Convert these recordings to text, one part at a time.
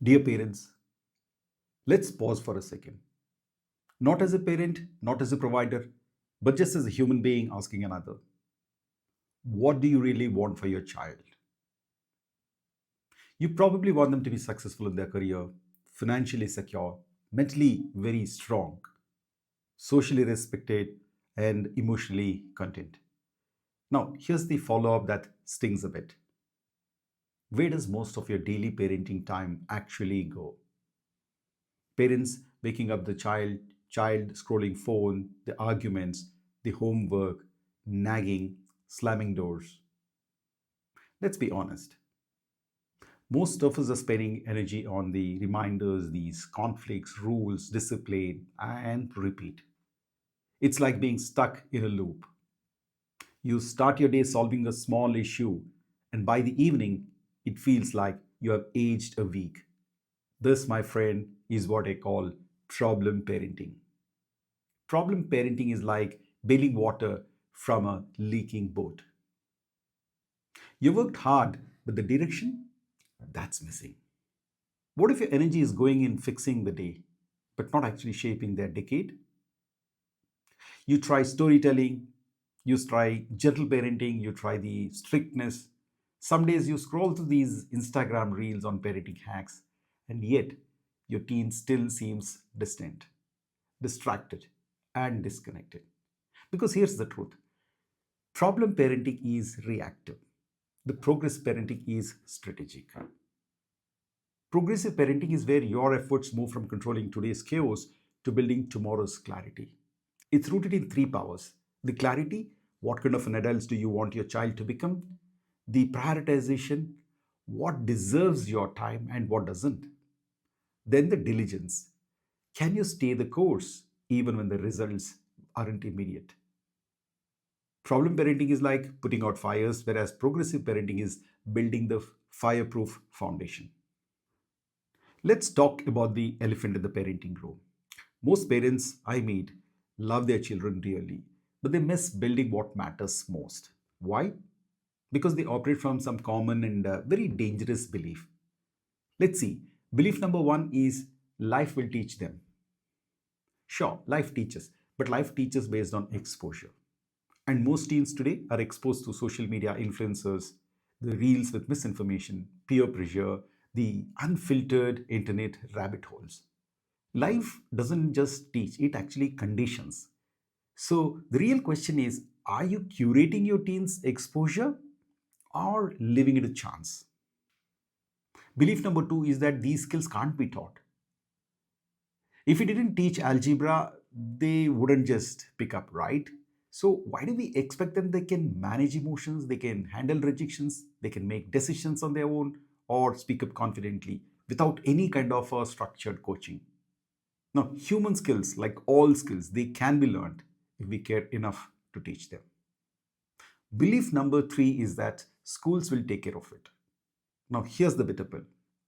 Dear parents, let's pause for a second. Not as a parent, not as a provider, but just as a human being asking another, what do you really want for your child? You probably want them to be successful in their career, financially secure, mentally very strong, socially respected, and emotionally content. Now, here's the follow up that stings a bit. Where does most of your daily parenting time actually go? Parents waking up the child scrolling phone, the arguments, the homework, nagging, slamming doors. Let's be honest. Most of us are spending energy on the reminders, these conflicts, rules, discipline, and repeat. It's like being stuck in a loop. You start your day solving a small issue, and by the evening, it feels like you have aged a week. This, my friend, is what I call problem parenting. Problem parenting is like bailing water from a leaking boat. You worked hard, but the direction, that's missing. What if your energy is going in fixing the day, but not actually shaping their decade? You try storytelling, you try gentle parenting, you try the strictness. Some days you scroll through these Instagram reels on parenting hacks, and yet your teen still seems distant, distracted, and disconnected. Because here's the truth: problem parenting is reactive, the progress parenting is strategic. Progressive parenting is where your efforts move from controlling today's chaos to building tomorrow's clarity. It's rooted in three powers: the clarity, what kind of an adult do you want your child to become? The prioritization, what deserves your time and what doesn't? Then the diligence, can you stay the course even when the results aren't immediate? Problem parenting is like putting out fires, whereas progressive parenting is building the fireproof foundation. Let's talk about the elephant in the parenting room. Most parents I meet love their children dearly, but they miss building what matters most. Why? Because they operate from some common and very dangerous belief. Let's see. Belief number one is life will teach them. Sure, life teaches, but life teaches based on exposure. And most teens today are exposed to social media influencers, the reels with misinformation, peer pressure, the unfiltered internet rabbit holes. Life doesn't just teach, it actually conditions. So the real question is, are you curating your teens' exposure or leaving it to chance? Belief number two is that these skills can't be taught. If we didn't teach algebra, they wouldn't just pick up, right? So why do we expect them they can manage emotions, they can handle rejections, they can make decisions on their own, or speak up confidently without any kind of a structured coaching? Now, human skills, like all skills, they can be learned if we care enough to teach them. Belief number three is that schools will take care of it. Now, here's the bitter pill.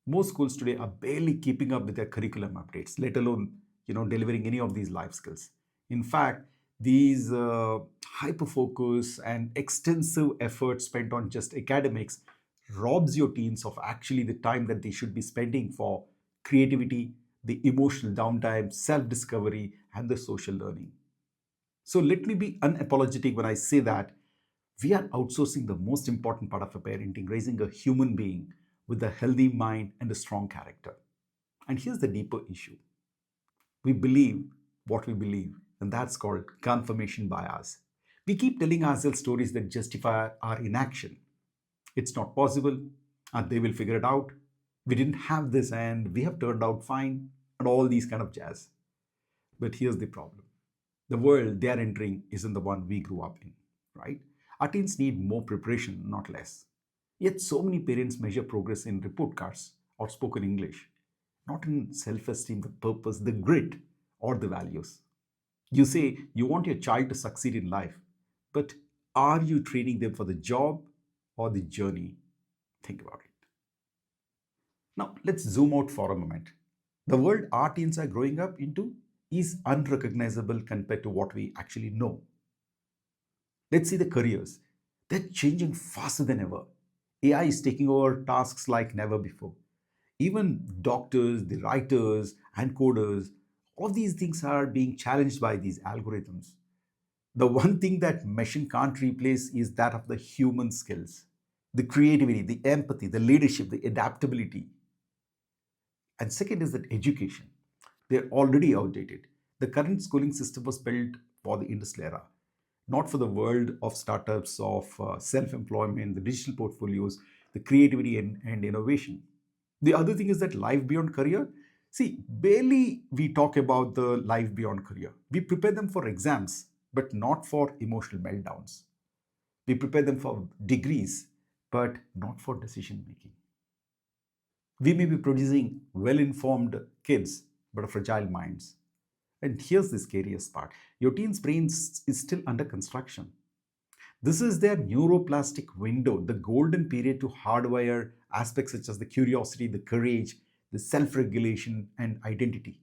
Most schools today are barely keeping up with their curriculum updates, let alone delivering any of these life skills. In fact, these hyper focus and extensive effort spent on just academics robs your teens of actually the time that they should be spending for creativity, the emotional downtime, self discovery, and the social learning. So let me be unapologetic when I say that we are outsourcing the most important part of a parenting, raising a human being with a healthy mind and a strong character. And here's the deeper issue: we believe what we believe, and that's called confirmation bias. We keep telling ourselves stories that justify our inaction. It's not possible, and they will figure it out. We didn't have this, and we have turned out fine, and all these kind of jazz. But here's the problem: the world they are entering isn't the one we grew up in, right? Our teens need more preparation, not less. Yet, so many parents measure progress in report cards or spoken English, not in self esteem, the purpose, the grit, or the values. You say you want your child to succeed in life, but are you training them for the job or the journey? Think about it. Now, let's zoom out for a moment. The world our teens are growing up into is unrecognizable compared to what we actually know. Let's see the careers. They're changing faster than ever. AI is taking over tasks like never before. Even doctors, the writers, and coders, all these things are being challenged by these algorithms. The one thing that machine can't replace is that of the human skills, the creativity, the empathy, the leadership, the adaptability. And second is that education. They're already outdated. The current schooling system was built for the industrial era, not for the world of startups, of self employment, the digital portfolios, the creativity and innovation. The other thing is that life beyond career. See, barely we talk about the life beyond career. We prepare them for exams, but not for emotional meltdowns. We prepare them for degrees, but not for decision making. We may be producing well informed kids, but fragile minds. And here's the scariest part, your teen's brain is still under construction. This is their neuroplastic window, the golden period to hardwire aspects such as the curiosity, the courage, the self regulation, and identity.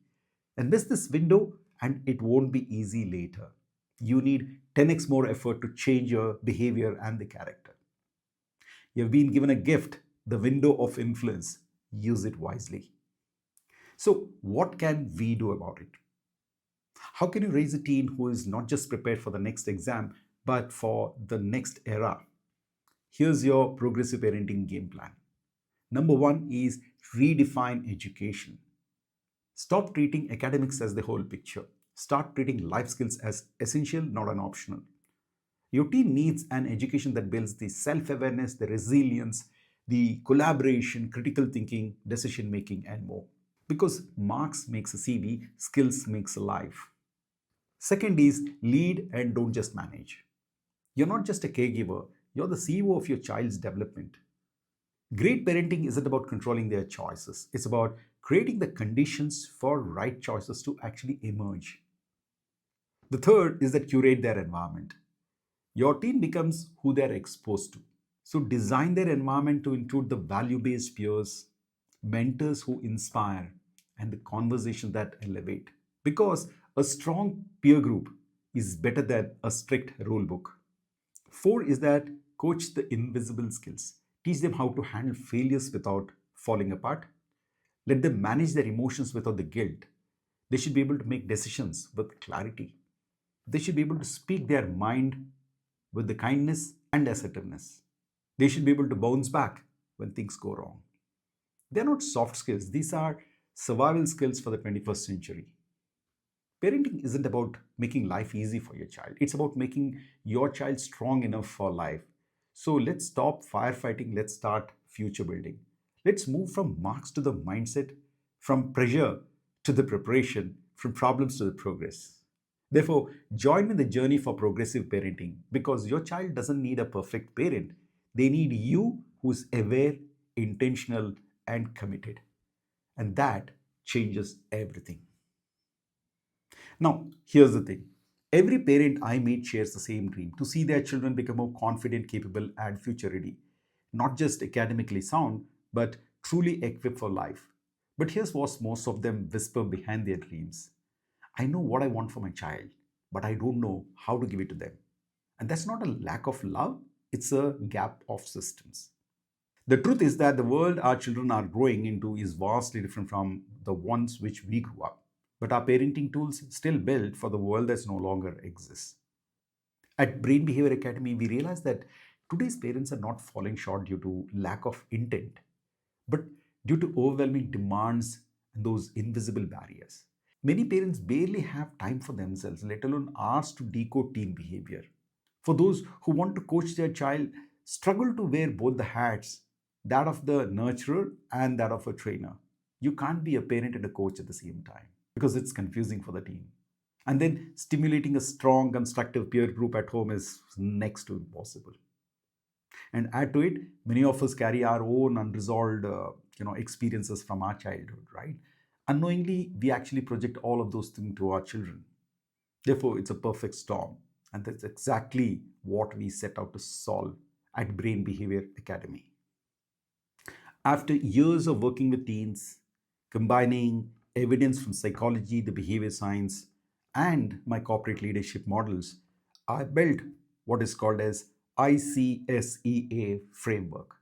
And miss this window, and it won't be easy later. You need 10x more effort to change your behavior and the character. You've been given a gift, the window of influence. Use it wisely. So, what can we do about it? How can you raise a teen who is not just prepared for the next exam, but for the next era? Here's your progressive parenting game plan. Number one is redefine education. Stop treating academics as the whole picture. Start treating life skills as essential, not an optional. Your teen needs an education that builds the self awareness, the resilience, the collaboration, critical thinking, decision making, and more. Because marks makes a CV, skills makes a life. Second is lead and don't just manage. You're not just a caregiver, you're the CEO of your child's development. Great parenting isn't about controlling their choices, it's about creating the conditions for right choices to actually emerge. The third is that curate their environment. Your teen becomes who they're exposed to. So design their environment to include the value based peers, mentors who inspire, and the conversation that elevate. Because a strong peer group is better than a strict rule book. Four is that coach the invisible skills. Teach them how to handle failures without falling apart. Let them manage their emotions without the guilt. They should be able to make decisions with clarity. They should be able to speak their mind with the kindness and assertiveness. They should be able to bounce back when things go wrong. They're not soft skills, these are survival skills for the 21st century. Parenting isn't about making life easy for your child, it's about making your child strong enough for life. So let's stop firefighting, let's start future building. Let's move from marks to the mindset, from pressure to the preparation, from problems to the progress. Therefore, join me in the journey for progressive parenting because your child doesn't need a perfect parent. They need you who's aware, intentional, and committed. And that changes everything. Now, here's the thing, every parent I meet shares the same dream to see their children become more confident, capable, and future ready. Not just academically sound, but truly equipped for life. But here's what most of them whisper behind their dreams, I know what I want for my child, but I don't know how to give it to them. And that's not a lack of love, it's a gap of systems. The truth is that the world our children are growing into is vastly different from the ones which we grew up. But our parenting tools still built for the world that no longer exists. At Brain Behavior Academy, we realized that today's parents are not falling short due to lack of intent, but due to overwhelming demands and those invisible barriers. Many parents barely have time for themselves, let alone hours to decode teen behavior. For those who want to coach their child, struggle to wear both the hats, that of the nurturer and that of a trainer. You can't be a parent and a coach at the same time because it's confusing for the teen. And then stimulating a strong, constructive peer group at home is next to impossible. And add to it, many of us carry our own unresolved experiences from our childhood, right? Unknowingly, we actually project all of those things to our children. Therefore, it's a perfect storm. And that's exactly what we set out to solve at Brain Behavior Academy. After years of working with teens, combining evidence from psychology, the behavior science, and my corporate leadership models, I built what is called as ICSEA framework.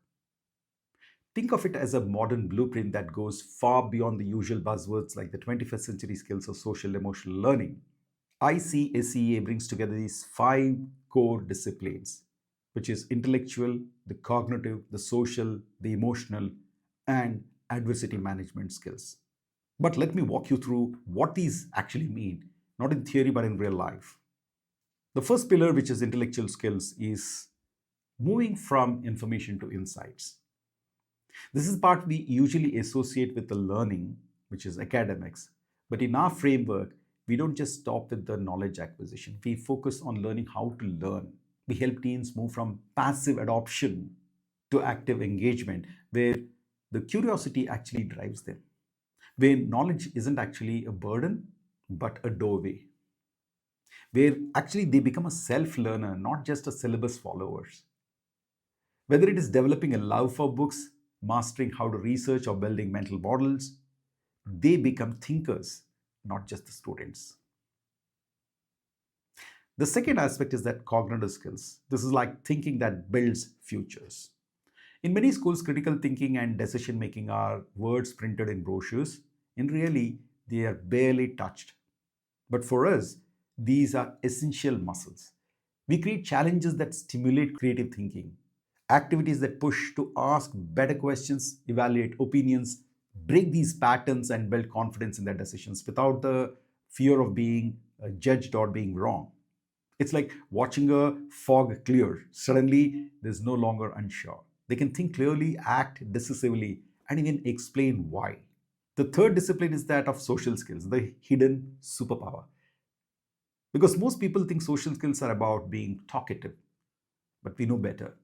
Think of it as a modern blueprint that goes far beyond the usual buzzwords like the 21st century skills of social emotional learning. ICSEA brings together these five core disciplines, which is intellectual, the cognitive, the social, the emotional, and adversity management skills. But let me walk you through what these actually mean, not in theory but in real life. The first pillar, which is intellectual skills, is moving from information to insights. This is part we usually associate with the learning, which is academics. But in our framework, we don't just stop with the knowledge acquisition. We focus on learning how to learn. We help teens move from passive adoption to active engagement, where the curiosity actually drives them, where knowledge isn't actually a burden, but a doorway, where actually they become a self learner, not just a syllabus followers. Whether it is developing a love for books, mastering how to research, or building mental models, they become thinkers, not just the students. The second aspect is that cognitive skills. This is like thinking that builds futures. In many schools, critical thinking and decision making are words printed in brochures. In really, they are barely touched. But for us, these are essential muscles. We create challenges that stimulate creative thinking, activities that push to ask better questions, evaluate opinions, break these patterns, and build confidence in their decisions without the fear of being judged or being wrong. It's like watching a fog clear. Suddenly, there's no longer unsure. They can think clearly, act decisively, and even explain why. The third discipline is that of social skills, the hidden superpower. Because most people think social skills are about being talkative, but we know better.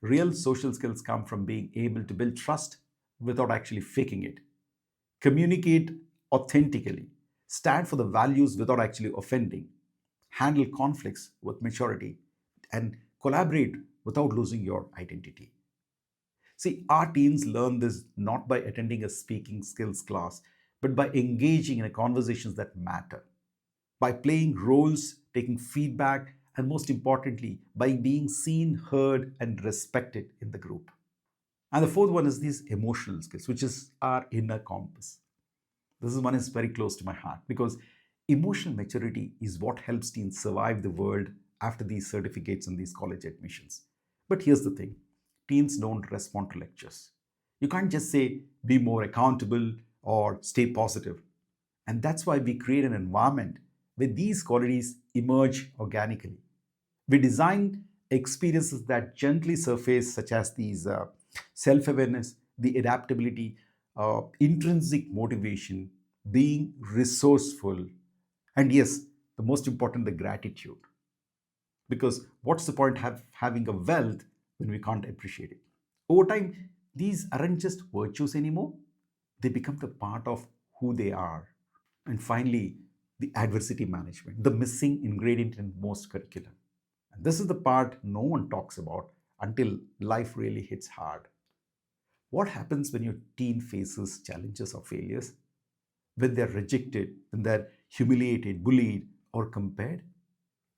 Real social skills come from being able to build trust without actually faking it, communicate authentically, stand for the values without actually offending, handle conflicts with maturity, and collaborate without losing your identity. See, our teens learn this not by attending a speaking skills class, but by engaging in conversations that matter, by playing roles, taking feedback, and most importantly, by being seen, heard, and respected in the group. And the fourth one is these emotional skills, which is our inner compass. This is one is very close to my heart because emotional maturity is what helps teens survive the world after these certificates and these college admissions. But here's the thing, teens don't respond to lectures. You can't just say, be more accountable or stay positive. And that's why we create an environment where these qualities emerge organically. We design experiences that gently surface, such as these self awareness, the adaptability, intrinsic motivation, being resourceful, and yes, the most important, the gratitude. Because what's the point having a wealth when we can't appreciate it? Over time, these aren't just virtues anymore, they become the part of who they are. And finally, the adversity management, the missing ingredient in most curriculum. And this is the part no one talks about until life really hits hard. What happens when your teen faces challenges or failures? When they're rejected, when they're humiliated, bullied, or compared?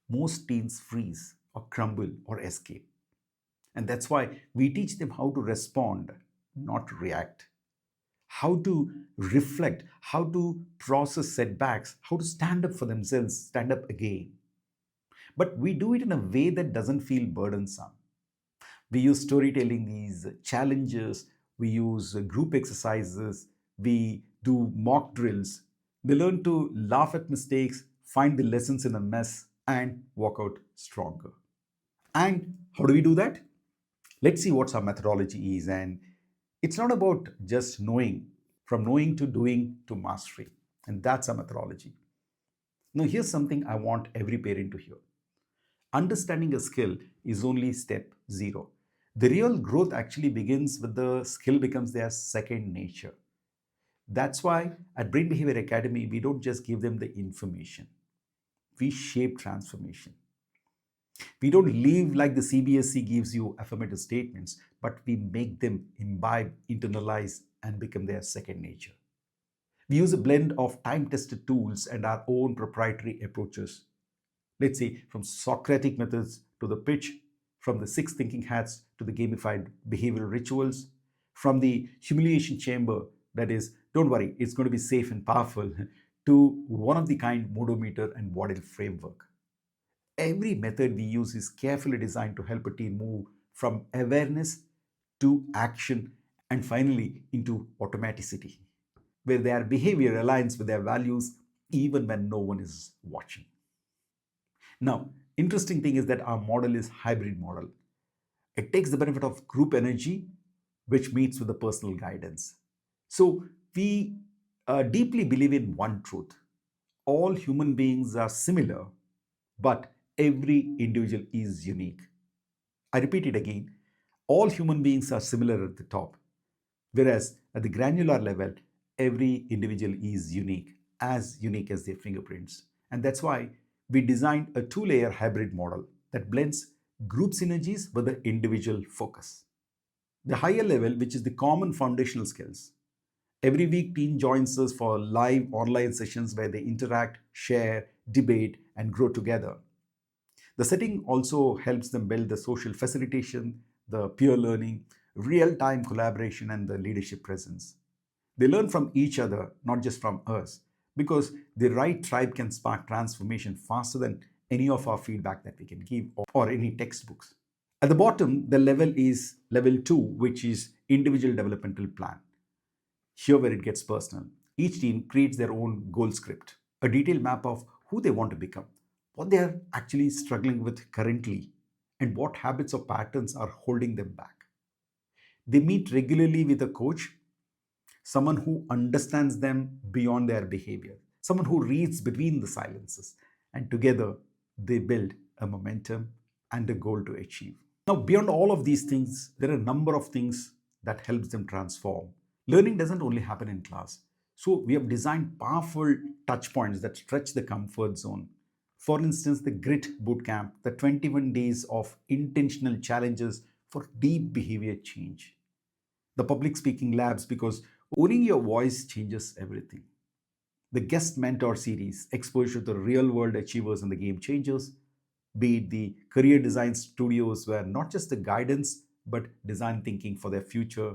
Most teens freeze or crumble or escape. And that's why we teach them how to respond, not react, how to reflect, how to process setbacks, how to stand up for themselves, stand up again. But we do it in a way that doesn't feel burdensome. We use storytelling, these challenges, we use group exercises, we do mock drills. They learn to laugh at mistakes, find the lessons in a mess, and walk out stronger. And how do we do that? Let's see what our methodology is. And it's not about just knowing, from knowing to doing to mastery. And that's our methodology. Now, here's something I want every parent to hear. Understanding a skill is only step zero. The real growth actually begins with the skill becomes their second nature. That's why at Brain Behavior Academy, we don't just give them the information, we shape transformation. We don't live like the CBSE gives you affirmative statements, but we make them imbibe, internalize, and become their second nature. We use a blend of time tested tools and our own proprietary approaches. Let's say from Socratic methods to the pitch, from the six thinking hats to the gamified behavioral rituals. From the humiliation chamber, that is, don't worry, it's going to be safe and powerful, to one of the kind modometer and model framework. Every method we use is carefully designed to help a team move from awareness to action and finally into automaticity, where their behavior aligns with their values even when no one is watching. Now, interesting thing is that our model is hybrid model. It takes the benefit of group energy, which meets with the personal guidance. So we deeply believe in one truth. All human beings are similar, but every individual is unique. I repeat it again. All human beings are similar at the top, whereas at the granular level, every individual is unique as their fingerprints. And that's why we designed a two-layer hybrid model that blends group synergies with the individual focus. The higher level, which is the common foundational skills. Every week, team joins us for live online sessions where they interact, share, debate, and grow together. The setting also helps them build the social facilitation, the peer learning, real time collaboration, and the leadership presence. They learn from each other, not just from us, because the right tribe can spark transformation faster than any of our feedback that we can give or any textbooks. At the bottom, the level is level 2, which is individual developmental plan. Here, where it gets personal, each team creates their own goal script, a detailed map of who they want to become, what they are actually struggling with currently, and what habits or patterns are holding them back. They meet regularly with a coach, someone who understands them beyond their behavior, someone who reads between the silences, and together they build a momentum and a goal to achieve. Now, beyond all of these things, there are a number of things that helps them transform. Learning doesn't only happen in class. So we have designed powerful touch points that stretch the comfort zone. For instance, the GRIT bootcamp, the 21 days of intentional challenges for deep behavior change. The public speaking labs, because owning your voice changes everything. The guest mentor series, exposure to the real world achievers and the game changers, be it the career design studios where not just the guidance but design thinking for their future,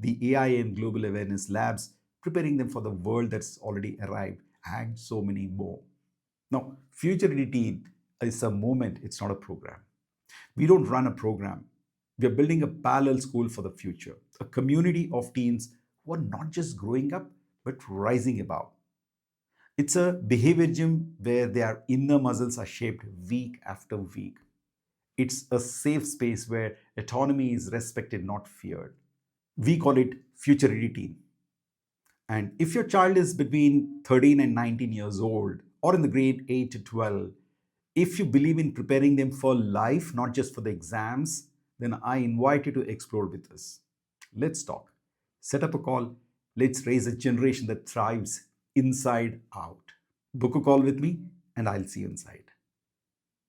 the AI and global awareness labs preparing them for the world that's already arrived, and so many more. Now, Future Team is a movement, it's not a program. We don't run a program. We are building a parallel school for the future, a community of teens who are not just growing up, but rising above. It's a behavior gym where their inner muscles are shaped week after week. It's a safe space where autonomy is respected, not feared. We call it Future Ready Teen. And if your child is between 13 and 19 years old, or in the grade 8 to 12, if you believe in preparing them for life, not just for the exams, then I invite you to explore with us. Let's talk. Set up a call. Let's raise a generation that thrives inside out. Book a call with me, and I'll see you inside.